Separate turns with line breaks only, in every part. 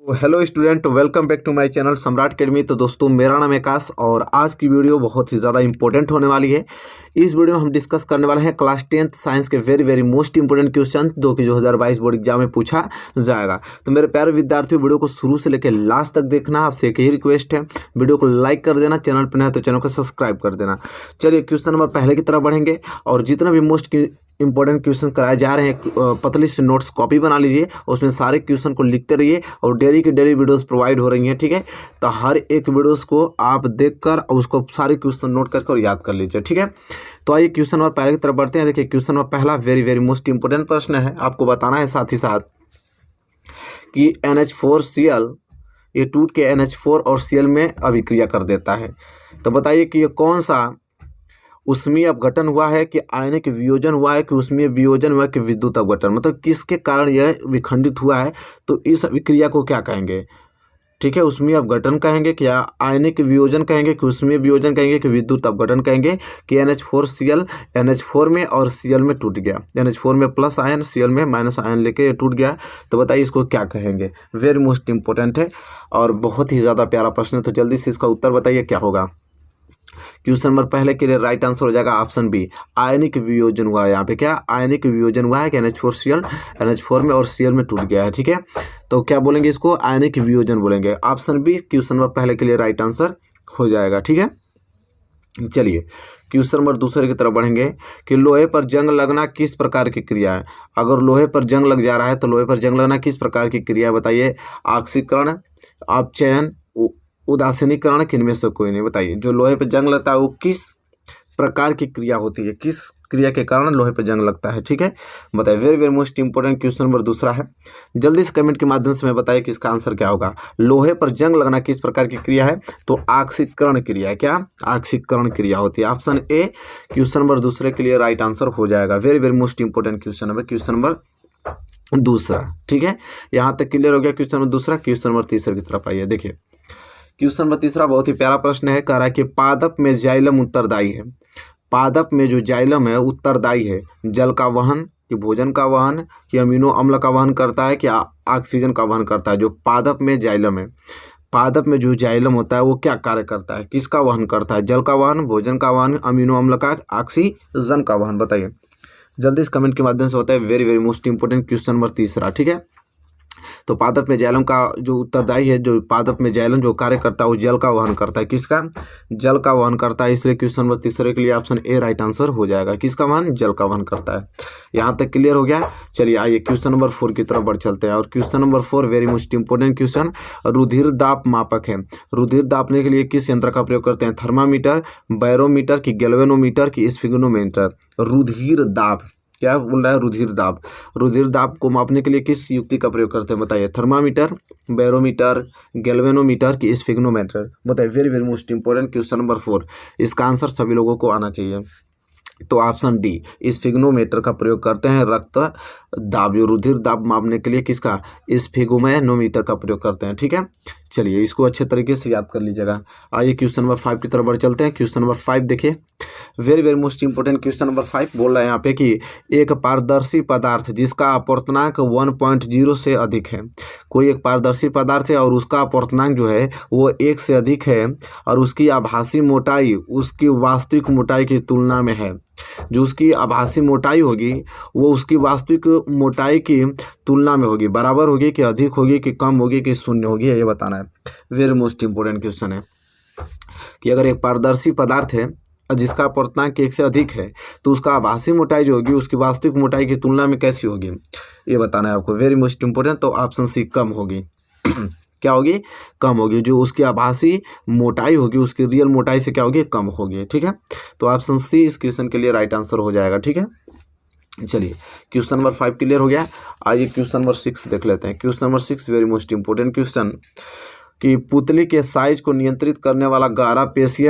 Hello student, welcome back to my channel Samrat Academy. तो दोस्तों, मेरा नाम है आकाश और आज की वीडियो बहुत ही ज़्यादा इंपॉर्टेंट होने वाली है। इस वीडियो में हम डिस्कस करने वाले हैं क्लास 10th साइंस के वेरी मोस्ट इंपॉर्टेंट क्वेश्चन जो कि 2022 बोर्ड एग्जाम में पूछा जाएगा। तो मेरे प्यारे विद्यार्थियों, वीडियो को शुरू से लेकर लास्ट तक देखना। आपसे एक ही रिक्वेस्ट है, वीडियो को लाइक कर देना, चैनल पर नया है तो चैनल को सब्सक्राइब कर देना। चलिए क्वेश्चन नंबर पहले की तरफ बढ़ेंगे और जितना भी मोस्ट इंपॉर्टेंट क्वेश्चन कराए जा रहे हैं पतली से नोट्स कॉपी बना लीजिए, उसमें सारे क्वेश्चन को लिखते रहिए और डेली की डेली वीडियोस प्रोवाइड हो रही हैं। ठीक है, तो हर एक वीडियोस को आप देखकर उसको सारे क्वेश्चन नोट करके और याद कर लीजिए। ठीक है, तो आइए क्वेश्चन नंबर पहले की तरफ बढ़ते हैं। देखिए क्वेश्चन नंबर पहला वेरी मोस्ट इंपॉर्टेंट प्रश्न है। आपको बताना है साथ ही साथ कि NH4Cl ये टूट के NH4 और Cl में अभिक्रिया कर देता है। तो बताइए कि ये कौन सा उसमें अपघटन हुआ है कि आयनिक वियोजन हुआ है कि उसमें वियोजन हुआ है कि विद्युत अपघटन, मतलब किसके कारण यह विखंडित हुआ है। तो इस अभिक्रिया को क्या कहेंगे? ठीक है, उसमें अपघटन कहेंगे, क्या आयनिक वियोजन कहेंगे कि उसमें वियोजन कहेंगे कि विद्युत अपघटन कहेंगे कि NH4Cl NH4 में और Cl में टूट गया, NH4 में प्लस आयन Cl में माइनस आयन लेके टूट गया। तो बताइए इसको क्या कहेंगे? वेरी मोस्ट इंपॉर्टेंट है और बहुत ही ज़्यादा प्यारा प्रश्न है। तो जल्दी से इसका उत्तर बताइए क्या होगा। क्वेश्चन नंबर पहले के लिए राइट आंसर हो जाएगा ऑप्शन बी, आयनिक वियोजन हुआ है। यहाँ पे क्या आयनिक वियोजन हुआ है कि NH4Cl NH4 में और Cl में टूट गया है। ठीक है, तो क्या बोलेंगे इसको? आयनिक वियोजन बोलेंगे। ऑप्शन बी क्वेश्चन नंबर पहले के लिए राइट आंसर हो जाएगा। ठीक है, चलिए क्वेश्चन नंबर दूसरे की तरफ बढ़ेंगे कि लोहे पर जंग लगना किस प्रकार की क्रिया है। अगर लोहे पर जंग लग जा रहा है तो लोहे पर जंग लगना किस प्रकार की क्रिया है? बताइए, ऑक्सीकरण, अपचयन, उदासीनीकरण, किनमें से कोई नहीं। बताइए जो लोहे पे जंग लगता है वो किस प्रकार की क्रिया होती है, किस क्रिया के कारण लोहे पे जंग लगता है। ठीक है, बताइए। Very most important question number दूसरा है। जल्दी से कमेंट के माध्यम से मैं बताइए कि इसका आंसर क्या होगा। लोहे पर जंग लगना किस प्रकार की क्रिया है? तो ऑक्सीकरण क्रिया है। क्या ऑक्सीकरण क्रिया होती है? ऑप्शन ए क्वेश्चन नंबर दूसरे के लिए राइट आंसर हो जाएगा। Very most important question number question number दूसरा। ठीक है, यहाँ तक क्लियर हो गया क्वेश्चन नंबर दूसरा। क्वेश्चन नंबर तीसरे की तरफ आइए। देखिए क्वेश्चन नंबर तीसरा बहुत ही प्यारा प्रश्न है। कह रहा है कि पादप में जाइलम उत्तरदायी है। पादप में जो जाइलम है उत्तरदायी है जल का वहन, कि भोजन का वहन, कि अमीनो अम्ल का वहन करता है, कि ऑक्सीजन का वहन करता है। जो पादप में जाइलम है, पादप में जो जाइलम होता है वो क्या कार्य करता है, किसका वहन करता है? जल का वहन, भोजन का वहन, अमीनो अम्ल का, ऑक्सीजन का वहन। बताइए जल्दी से कमेंट के माध्यम से बताइए। Very most important question number तीसरा। ठीक है, तो पादप में जाइलम का जो उत्तरदायी है, जो पादप में जाइलम जो कार्य करता है वो जल का वहन करता है। किसका? जल का वहन करता है। इसलिए क्वेश्चन नंबर तीसरे के लिए ऑप्शन ए राइट आंसर हो जाएगा। किसका वहन? जल का वहन करता है। यहाँ तक क्लियर हो गया। चलिए आइए क्वेश्चन नंबर 4 की तरफ बढ़ चलते हैं। और question number 4 very most important question, रुधिर दाब मापक है। रुधिर दाबने के लिए किस यंत्र का प्रयोग करते हैं? थर्मामीटर, बैरोमीटर, की गैल्वेनोमीटर, की स्फिग्नोमीटर। रुधिर दाब क्या बोल रहा है? रुधिर दाब। रुधिर दाब को मापने के लिए किस युक्ति का प्रयोग करते हैं? बताइए, थर्मामीटर, बैरोमीटर, गैल्वेनोमीटर, की स्फिग्नोमीटर। बताइए very most important question number 4। इसका आंसर सभी लोगों को आना चाहिए। तो ऑप्शन डी स्फिग्नोमीटर का प्रयोग करते हैं। रक्त दाब जो रुधिर दाब मापने के लिए किसका? स्फिग्नोमीटर का प्रयोग करते हैं। ठीक है, चलिए इसको अच्छे तरीके से याद कर लीजिएगा। आइए क्वेश्चन नंबर 5 की तरफ बढ़ चलते हैं। क्वेश्चन नंबर 5 देखिए, very most important question number 5 बोल रहा है यहाँ पे कि एक पारदर्शी पदार्थ जिसका अपवर्तनांक 1.0 से अधिक है। कोई एक पारदर्शी पदार्थ है और उसका अपवर्तनांक जो है वो 1 से अधिक है और उसकी आभासी मोटाई उसकी वास्तविक मोटाई की तुलना में है। जो उसकी आभासी मोटाई होगी वो उसकी वास्तविक मोटाई की तुलना में होगी, बराबर होगी कि अधिक होगी कि कम होगी कि शून्य होगी, ये बताना है। वेरी मोस्ट इंपॉर्टेंट क्वेश्चन है कि अगर एक पारदर्शी पदार्थ है जिसका अपवर्तनांक 1 से अधिक है तो उसका आभासी मोटाई जो होगी उसकी वास्तविक मोटाई की तुलना में कैसी होगी, ये बताना है आपको। Very most important. तो ऑप्शन सी कम होगी। क्या होगी? कम होगी। जो उसकी आभासी मोटाई होगी उसकी रियल मोटाई से क्या होगी? कम होगी। ठीक है, तो ऑप्शन सी इस क्वेश्चन के लिए राइट आंसर हो जाएगा। ठीक है, चलिए क्वेश्चन नंबर 5 क्लियर हो गया। आइए क्वेश्चन नंबर 6 देख लेते हैं। Question number 6 very most important question कि पुतली के साइज को नियंत्रित करने वाला गारा पेशीय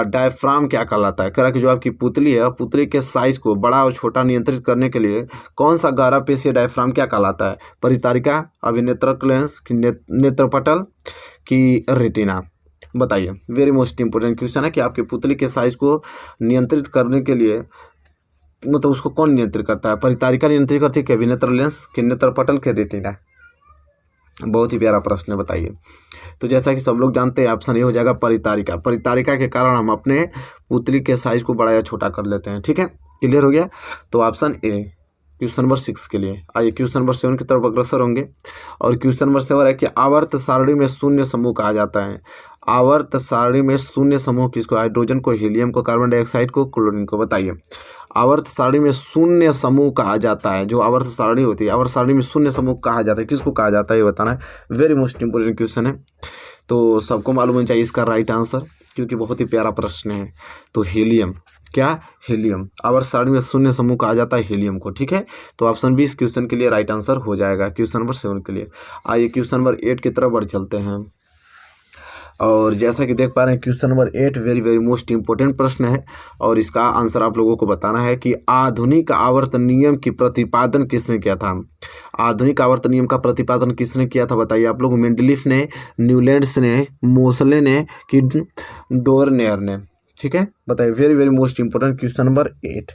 डायफ्राम क्या कहलाता है। कह रहा है कि जो आपकी पुतली है, पुतली के साइज को बड़ा और छोटा नियंत्रित करने के लिए कौन सा गारा पेशीय डायफ्राम क्या कहलाता है? परितारिका, अभिनेत्रक लेंस, की नेत्रपटल, की रेटिना। बताइए वेरी मोस्ट इंपॉर्टेंट क्वेश्चन है कि आपकी पुतली के साइज को नियंत्रित करने के लिए मतलब उसको कौन नियंत्रित करता है? परितारिका नियंत्रित करती है, कि अभिनेत्र लेंस, कि नेत्रपटल, के रेटिना। बहुत ही प्यारा प्रश्न है, बताइए। तो जैसा कि सब लोग जानते हैं, ऑप्शन ए हो जाएगा परितारिका। परितारिका के कारण हम अपने पुतली के साइज को बड़ा या छोटा कर लेते हैं। ठीक है, क्लियर हो गया। तो ऑप्शन ए क्वेश्चन नंबर 6 के लिए। आइए क्वेश्चन नंबर 7 की तरफ अग्रसर होंगे। और क्वेश्चन नंबर 7 है कि आवर्त सारणी में शून्य समूह कहा जाता है। आवर्त सारणी में शून्य समूह किसको? हाइड्रोजन को, हीलियम को, कार्बन डाइऑक्साइड को, क्लोरीन को। बताइए, आवर्त सारणी में शून्य समूह कहा जाता है। जो आवर्त सारणी होती है, आवर्त सारणी में शून्य समूह कहा जाता है, किसको कहा जाता है ये बताना है। वेरी मोस्ट इंपोर्टेंट क्वेश्चन है, तो सबको मालूम होना चाहिए इसका राइट आंसर, क्योंकि बहुत ही प्यारा प्रश्न है। तो हीलियम, क्या? हीलियम। आवर्त सारणी में शून्य समूह कहा जाता है हीलियम को। ठीक है, तो ऑप्शन 20 क्वेश्चन के लिए राइट आंसर हो जाएगा, क्वेश्चन नंबर 7 के लिए। आइए क्वेश्चन नंबर 8 की तरफ बढ़ चलते हैं। और जैसा कि देख पा रहे हैं, question number 8 very very most important प्रश्न है, और इसका आंसर आप लोगों को बताना है कि आधुनिक आवर्त नियम की प्रतिपादन किसने किया था। आधुनिक आवर्त नियम का प्रतिपादन किसने किया था? बताइए आप लोग। मेंडलीफ ने, न्यूलैंड्स ने, मोसले ने कि डोरनेयर ने? ठीक है, बताइए। Very very most important question number 8,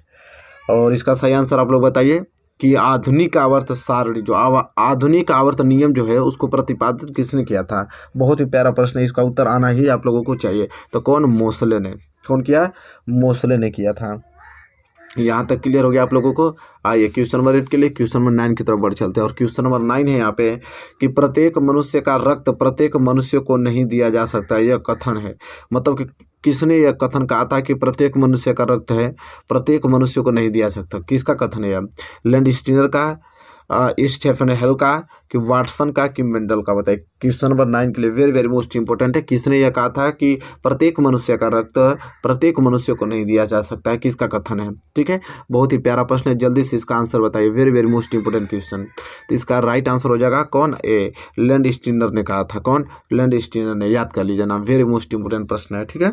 और इसका सही आंसर आप लोग बताइए कि आधुनिक आवर्त सारणी, जो आधुनिक आवर्त नियम जो है उसको प्रतिपादित किसने किया था। बहुत ही प्यारा प्रश्न है, इसका उत्तर आना ही आप लोगों को चाहिए। तो कौन? मोसले ने। कौन किया? मोसले ने किया था। यहाँ तक क्लियर हो गया आप लोगों को। आइए क्वेश्चन नंबर 8 के लिए क्वेश्चन नंबर 9 की तरफ बढ़ चलते हैं। और क्वेश्चन नंबर 9 है यहाँ पे कि प्रत्येक मनुष्य का रक्त प्रत्येक मनुष्य को नहीं दिया जा सकता। यह कथन है, मतलब कि किसने यह कथन कहा था कि प्रत्येक मनुष्य का रक्त है प्रत्येक मनुष्य को नहीं दिया सकता? किसका कथन है यह? लैंडस्टीनर का, स्टेफन हेल का, कि वाटसन का, कि मेंडल का? बताइए। क्वेश्चन नंबर 9 के लिए वेरी वेरी मोस्ट इंपोर्टेंट है। किसने यह कहा था कि प्रत्येक मनुष्य का रक्त प्रत्येक मनुष्य को नहीं दिया जा सकता है? किसका कथन है? ठीक है, बहुत ही प्यारा प्रश्न है, जल्दी से इसका आंसर बताइए। Very very most important question. तो इसका राइट आंसर हो जाएगा कौन? ए, लैंडस्टीनर ने कहा था। कौन? लैंडस्टीनर ने। याद कर लीजिए नाम, वेरी मोस्ट इंपोर्टेंट प्रश्न है। ठीक है,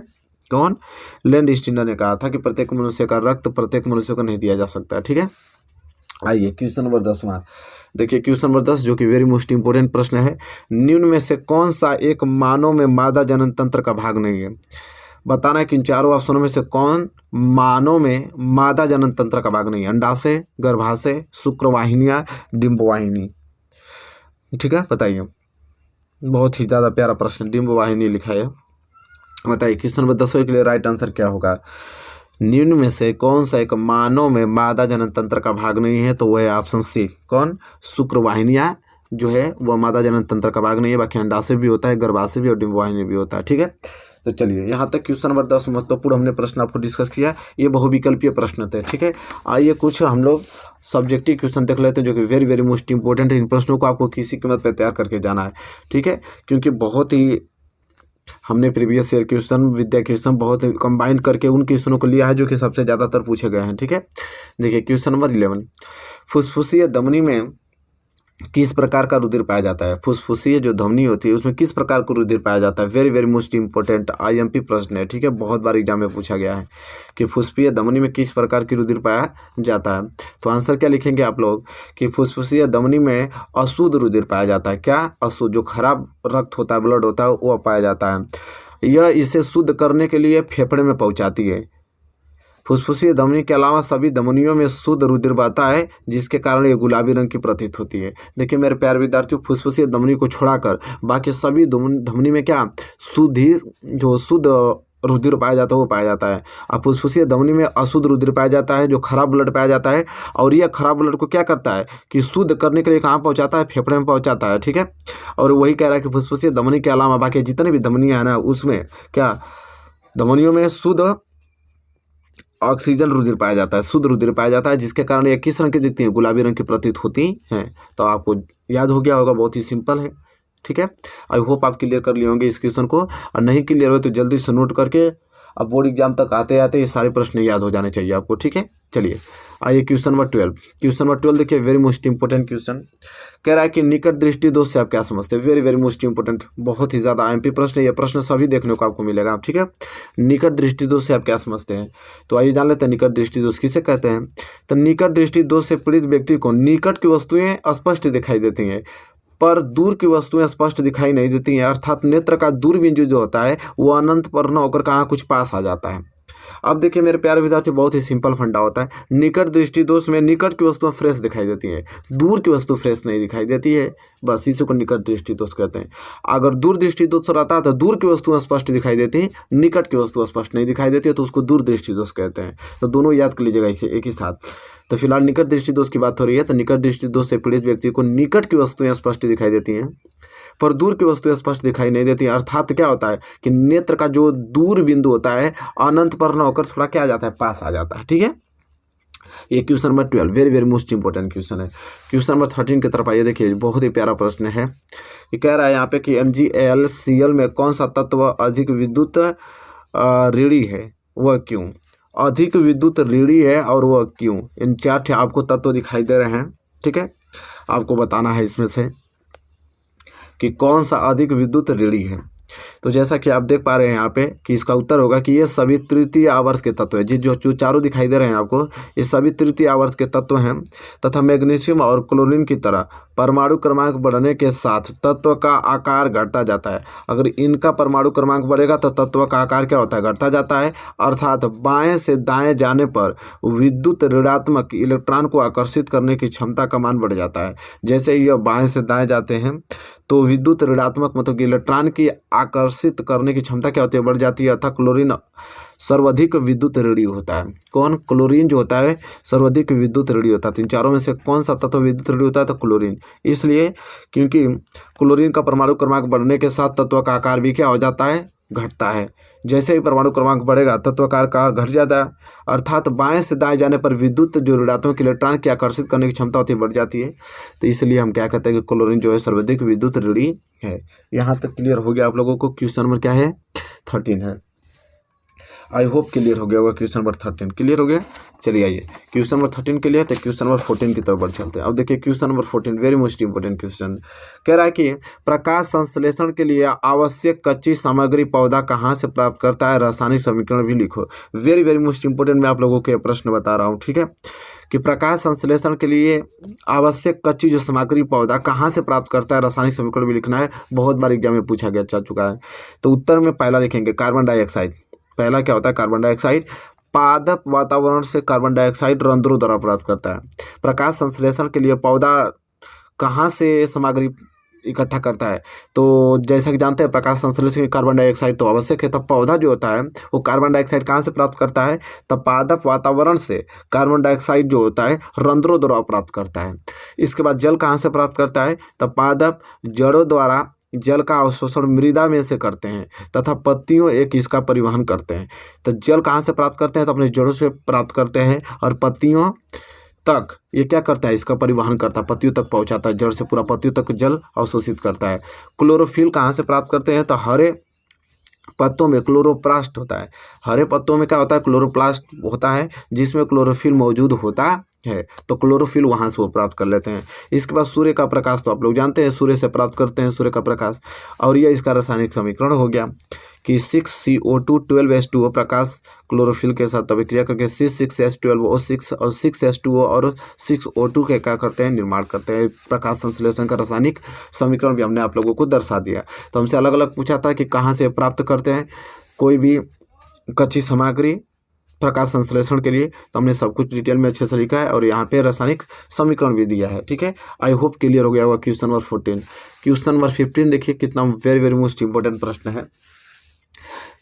कौन? लैंडस्टीनर ने कहा था कि प्रत्येक मनुष्य का रक्त प्रत्येक मनुष्य को नहीं दिया जा सकता है। ठीक है, आइए क्वेश्चन नंबर 10वां देखिए। क्वेश्चन नंबर 10 जो कि वेरी मोस्ट इंपोर्टेंट प्रश्न है, निम्न में से कौन सा एक मानव में मादा जनन तंत्र का भाग नहीं है? बताना है कि इन चारों ऑप्शनों में से कौन मानव में मादा जनन तंत्र का भाग नहीं है। अंडाशय, गर्भाशय, शुक्रवाहिनियां, डिंबवाहिनी। ठीक है, बताइए। बहुत ही ज़्यादा प्यारा प्रश्न, डिंबवाहिनी लिखा है। बताइए क्वेश्चन नंबर 10 के लिए राइट आंसर क्या होगा। निम्न में से कौन सा एक मानव में मादा जनन तंत्र का भाग नहीं है? तो वह है ऑप्शन सी। कौन? शुक्रवाहिनियां जो है वह मादा जनन तंत्र का भाग नहीं है। बाकी अंडाशय भी होता है, गर्भाशय भी और डिंबवाहिनी भी होता है। ठीक है, तो चलिए यहाँ तक क्वेश्चन नंबर 10 महत्वपूर्ण हमने प्रश्न आपको डिस्कस किया। ये बहुविकल्पीय प्रश्न थे। ठीक है, आइए कुछ हम लोग सब्जेक्टिव क्वेश्चन देख लेते हैं जो कि वेरी वेरी मोस्ट इंपोर्टेंट है। इन प्रश्नों को आपको किसी कीमत पर तैयार करके जाना है। ठीक है, क्योंकि बहुत ही हमने प्रीवियस ईयर क्वेश्चन, विद्या क्वेश्चन बहुत कंबाइन करके उन क्वेश्चनों को लिया है जो कि सबसे ज़्यादातर पूछे गए हैं। ठीक है, देखिए क्वेश्चन नंबर 11, फुसफुसीय धमनी में किस प्रकार का रुधिर पाया जाता है? फुसफुसीय जो धमनी होती है उसमें किस प्रकार का रुधिर पाया जाता है? Very very most important IMP प्रश्न है। ठीक है, बहुत बार एग्जाम में पूछा गया है कि फुसफुसीय धमनी में किस प्रकार की रुधिर पाया जाता है। तो आंसर क्या लिखेंगे आप लोग कि फुसफुसीय धमनी में अशुद्ध रुधिर पाया जाता है। क्या? अशुद्ध, जो खराब रक्त होता है, ब्लड होता है, वो पाया जाता है। यह इसे शुद्ध करने के लिए फेफड़े में पहुँचाती है। फुसफुसीय धमनी के अलावा सभी धमनियों में शुद्ध रुधिर बहता है, जिसके कारण ये गुलाबी रंग की प्रतीत होती है। देखिए मेरे प्यारे विद्यार्थियों, फुसफुसीय धमनी को छोड़ाकर बाकी सभी धमनी में क्या शुद्ध रुधिर पाया जाता है वो पाया जाता है। अब फुसफुसीय धमनी में अशुद्ध रुधिर पाया जाता है, जो खराब ब्लड पाया जाता है, और यह खराब ब्लड को क्या करता है कि शुद्ध करने के लिए कहाँ पहुँचाता है? फेफड़े में पहुँचाता है। ठीक है, और वही कह रहा है कि फुसफुसीय धमनी के अलावा बाकी जितने भी धमनियाँ हैं ना, उसमें क्या धमनियों में शुद्ध ऑक्सीजन रुधिर पाया जाता है, शुद्ध रुधिर पाया जाता है, जिसके कारण ये किस रंग की दिखती है? गुलाबी रंग की प्रतीत होती हैं। तो आपको याद हो गया होगा, बहुत ही सिंपल है। ठीक है, आई होप आप क्लियर कर लिए होंगे इस क्वेश्चन को, और नहीं क्लियर हो तो जल्दी से नोट करके अब बोर्ड एग्जाम तक आते आते ये सारे प्रश्न याद हो जाने चाहिए आपको। ठीक है, चलिए आइए क्वेश्चन नंबर 12। क्वेश्चन नंबर 12 देखिए, वेरी मोस्ट इंपोर्टेंट क्वेश्चन कह रहा है कि निकट दृष्टि दोष से आप क्या समझते हैं? वेरी वेरी मोस्ट इंपोर्टेंट, बहुत ही ज़्यादा IMP प्रश्न है। यह प्रश्न सभी देखने को आपको मिलेगा। ठीक है, निकट दृष्टि दोष से आप क्या समझते हैं? तो आइए जान लेते हैं निकट दृष्टि दोष किसे कहते हैं। तो निकट दृष्टि दोष से पीड़ित व्यक्ति को निकट की वस्तुएं स्पष्ट दिखाई देती हैं, पर दूर की वस्तुएं स्पष्ट दिखाई नहीं देती हैं। अर्थात नेत्र का दूरबीन जो होता है वो अनंत पर न होकर कहाँ कुछ पास आ जाता है। अब देखिए मेरे प्यारे विद्यार्थी, बहुत ही सिंपल फंडा होता है। निकट दृष्टि दोष में निकट की वस्तुएं फ्रेश दिखाई देती हैं, दूर की वस्तु फ्रेश नहीं दिखाई देती है, बस इसी को निकट दृष्टि दोष कहते हैं। अगर दूर दृष्टि दोष रहता है तो दूर की वस्तुएं स्पष्ट दिखाई देती हैं, निकट की वस्तु स्पष्ट नहीं दिखाई देती है, तो उसको दूर दृष्टि दोष कहते हैं। तो दोनों याद कर लीजिएगा इसे एक ही साथ। तो फिलहाल निकट दृष्टि दोष की बात हो रही है, तो निकट दृष्टि दोष से पीड़ित व्यक्ति को निकट की वस्तुएं स्पष्ट दिखाई देती हैं पर दूर की वस्तुएं स्पष्ट दिखाई नहीं देती। अर्थात क्या होता है कि नेत्र का जो दूर बिंदु होता है अनंत पर न होकर थोड़ा क्या आ जाता है, पास आ जाता है। ठीक है, ये question number 12 very very most important question है। क्वेश्चन नंबर 13 की तरफ आइए। देखिए बहुत ही प्यारा प्रश्न है। ये कह रहा है यहाँ पे कि MgAlCl में कौन सा तत्व अधिक विद्युत ऋणी है, वह क्यों? अधिक विद्युत ऋणी है और वह क्यों? इन 4 आपको तत्व दिखाई दे रहे हैं। ठीक है, आपको बताना है इसमें से कि कौन सा अधिक विद्युत ऋणी है। तो जैसा कि आप देख पा रहे हैं यहाँ पे कि इसका उत्तर होगा कि ये सभी तृतीय आवर्त के तत्व है। जो चारों दिखाई दे रहे हैं आपको, ये सभी तृतीय आवर्त के तत्व हैं तथा मैग्नीशियम और क्लोरीन की तरह परमाणु क्रमांक बढ़ने के साथ तत्व का आकार घटता जाता है। अगर इनका परमाणु क्रमांक बढ़ेगा तो तत्व का आकार क्या होता है, घटता जाता है। अर्थात बाएं से दाएं जाने पर विद्युत ऋणात्मक इलेक्ट्रॉन को आकर्षित करने की क्षमता का मान बढ़ जाता है। जैसे ही यह बाएं से दाएं जाते हैं तो विद्युत ऋणात्मक मतलब कि इलेक्ट्रॉन की आकर्षित करने की क्षमता क्या होती है, बढ़ जाती है। अर्थात क्लोरीन सर्वाधिक विद्युत ऋणी होता है। कौन? क्लोरीन जो होता है सर्वाधिक विद्युत ऋणी होता है। तो इन चारों में से कौन सा तत्व विद्युत ऋणी होता है? तो क्लोरीन। इसलिए क्योंकि क्लोरीन का परमाणु क्रमांक बढ़ने के साथ तत्व का आकार भी क्या हो जाता है, घटता है। जैसे ही परमाणु क्रमांक बढ़ेगा तत्व का आकार घट जाता है। अर्थात बाएं से दाएं जाने पर विद्युत जो ऋणात्मक इलेक्ट्रॉन की आकर्षित करने की क्षमता होती है बढ़ जाती है। तो इसलिए हम क्या कहते हैं कि क्लोरीन जो है सर्वाधिक विद्युत ऋणी है। यहाँ तक क्लियर हो गया आप लोगों को? क्वेश्चन नंबर क्या है, 13 है। आई होप क्लियर हो गया होगा। क्वेश्चन नंबर 13 क्लियर हो गया। चलिए आइए क्वेश्चन नंबर 13 क्लियर, तो क्वेश्चन नंबर 14 की तरफ बढ़ चलते हैं। अब देखिए question number 14 very most important question कह रहा है कि प्रकाश संश्लेषण के लिए आवश्यक कच्ची सामग्री पौधा कहाँ से प्राप्त करता है, रासायनिक समीकरण भी लिखो। वेरी वेरी मोस्ट इंपोर्टेंट मैं आप लोगों को प्रश्न बता रहा हूँ। ठीक है, कि प्रकाश संश्लेषण के लिए आवश्यक कच्ची जो सामग्री पौधा कहाँ से प्राप्त करता है, रासायनिक समीकरण भी लिखना है। बहुत बार एग्जाम में पूछा गया जा चुका है। तो उत्तर में पहला लिखेंगे कार्बन डाइऑक्साइड। पहला क्या होता है, कार्बन डाइऑक्साइड। पादप वातावरण से कार्बन डाइऑक्साइड रंध्रों द्वारा प्राप्त करता है। प्रकाश संश्लेषण के लिए पौधा कहाँ से सामग्री इकट्ठा करता है, तो जैसा कि जानते हैं प्रकाश संश्लेषण में कार्बन डाइऑक्साइड तो आवश्यक है। तब पौधा जो होता है वो कार्बन डाइऑक्साइड कहाँ से प्राप्त करता है, तब पादप वातावरण से कार्बन डाइऑक्साइड जो होता है रंध्रों द्वारा प्राप्त करता है। इसके बाद जल कहाँ से प्राप्त करता है, तब पादप जड़ों द्वारा जल का अवशोषण मृदा में से करते हैं तथा पत्तियों एक इसका परिवहन करते हैं। तो जल कहाँ से प्राप्त करते हैं, तो अपने जड़ों से प्राप्त करते हैं और पत्तियों तक ये क्या करता है, इसका परिवहन करता है, पत्तियों तक पहुंचाता है, जड़ से पूरा पत्तियों तक जल अवशोषित करता है। क्लोरोफिल कहाँ से प्राप्त करते हैं, तो हरे पत्तों में क्लोरोप्लास्ट होता है। हरे पत्तों में क्या होता है, क्लोरोप्लास्ट होता है जिसमें क्लोरोफिल मौजूद होता है। तो क्लोरोफिल वहाँ से वो प्राप्त कर लेते हैं। इसके बाद सूर्य का प्रकाश तो आप लोग जानते हैं सूर्य से प्राप्त करते हैं सूर्य का प्रकाश। और यह इसका रासायनिक समीकरण हो गया कि 6CO2 12H2O प्रकाश क्लोरोफिल के साथ अभिक्रिया करके C6H12O6 और 6H2O और 6O2 के क्या करते हैं, निर्माण करते हैं। प्रकाश संश्लेषण का रासायनिक समीकरण भी हमने आप लोगों को दर्शा दिया। तो हमसे अलग अलग पूछा था कि कहाँ से प्राप्त करते हैं कोई भी कच्ची सामग्री प्रकाश संश्लेषण के लिए, तो हमने सब कुछ डिटेल में अच्छे से लिखा है और यहाँ पे रासायनिक समीकरण भी दिया है। ठीक है, आई होप क्लियर हो गया होगा। Question number 14। क्वेश्चन नंबर 15 देखिए कितना वेरी वेरी मोस्ट इंपॉर्टेंट प्रश्न है।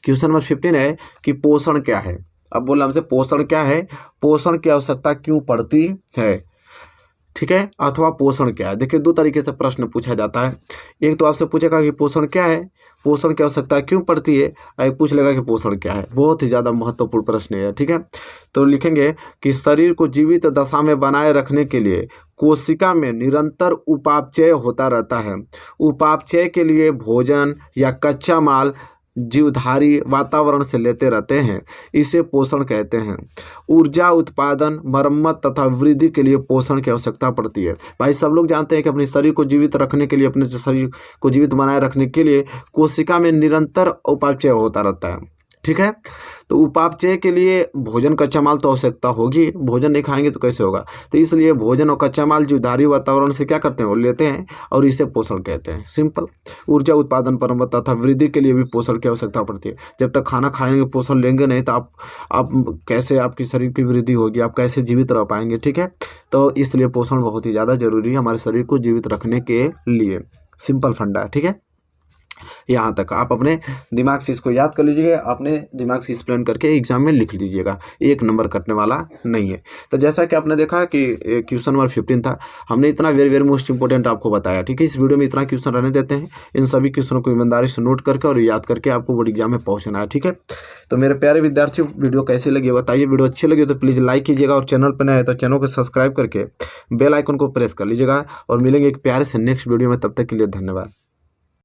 क्वेश्चन नंबर 15 है कि पोषण क्या है। अब बोला हमसे पोषण क्या है, पोषण की आवश्यकता क्यों पड़ती है, ठीक है, अथवा पोषण क्या है। देखिए दो तरीके से प्रश्न पूछा जाता है। एक तो आपसे पूछेगा कि पोषण क्या है, पोषण की आवश्यकता क्यों पड़ती है, एक पूछ लेगा कि पोषण क्या है। बहुत ही ज़्यादा महत्वपूर्ण प्रश्न है। ठीक है, तो लिखेंगे कि शरीर को जीवित दशा में बनाए रखने के लिए कोशिका में निरंतर उपापचय होता रहता है। उपापचय के लिए भोजन या कच्चा माल जीवधारी वातावरण से लेते रहते हैं, इसे पोषण कहते हैं। ऊर्जा उत्पादन, मरम्मत तथा वृद्धि के लिए पोषण की आवश्यकता पड़ती है। भाई सब लोग जानते हैं कि अपने शरीर को जीवित रखने के लिए, अपने शरीर को जीवित बनाए रखने के लिए कोशिका में निरंतर उपापचय होता रहता है। ठीक है। तो उपापचय के लिए भोजन कच्चा माल तो आवश्यकता होगी, भोजन नहीं खाएंगे तो कैसे होगा। तो इसलिए भोजन और कच्चा माल जीवधारी वातावरण से क्या करते हैं, वो लेते हैं और इसे पोषण कहते हैं। सिंपल। ऊर्जा उत्पादन, परंपरा तथा वृद्धि के लिए भी पोषण की आवश्यकता पड़ती है। जब तक खाना खाएंगे, पोषण लेंगे नहीं तो आप कैसे, आपकी शरीर की वृद्धि होगी, आप कैसे जीवित रह पाएंगे। ठीक है। तो इसलिए पोषण बहुत ही ज़्यादा जरूरी है हमारे शरीर को जीवित रखने के लिए। सिंपल फंडा है। ठीक है। यहाँ तक आप अपने दिमाग से इसको याद कर लीजिएगा, अपने दिमाग से एक्सप्लेन करके एग्जाम में लिख लीजिएगा, 1 नंबर कटने वाला नहीं है। तो जैसा कि आपने देखा कि क्वेश्चन नंबर 15 था, हमने इतना वेरी मोस्ट इंपॉर्टेंट आपको बताया। ठीक है। इस वीडियो में इतना क्वेश्चन रहने देते हैं, इन सभी क्वेश्चनों को ईमानदारी से नोट करके और याद करके आपको बोर्ड एग्जाम में पहुँचना है। ठीक है। तो मेरे प्यारे विद्यार्थी, वीडियो कैसी लगी बताइए। वीडियो अच्छी लगी तो प्लीज़ लाइक कीजिएगा और चैनल पर नए हैं तो चैनल को सब्सक्राइब करके बेल आइकन को प्रेस कर लीजिएगा। और मिलेंगे एक प्यारे से नेक्स्ट वीडियो में, तब तक के लिए धन्यवाद।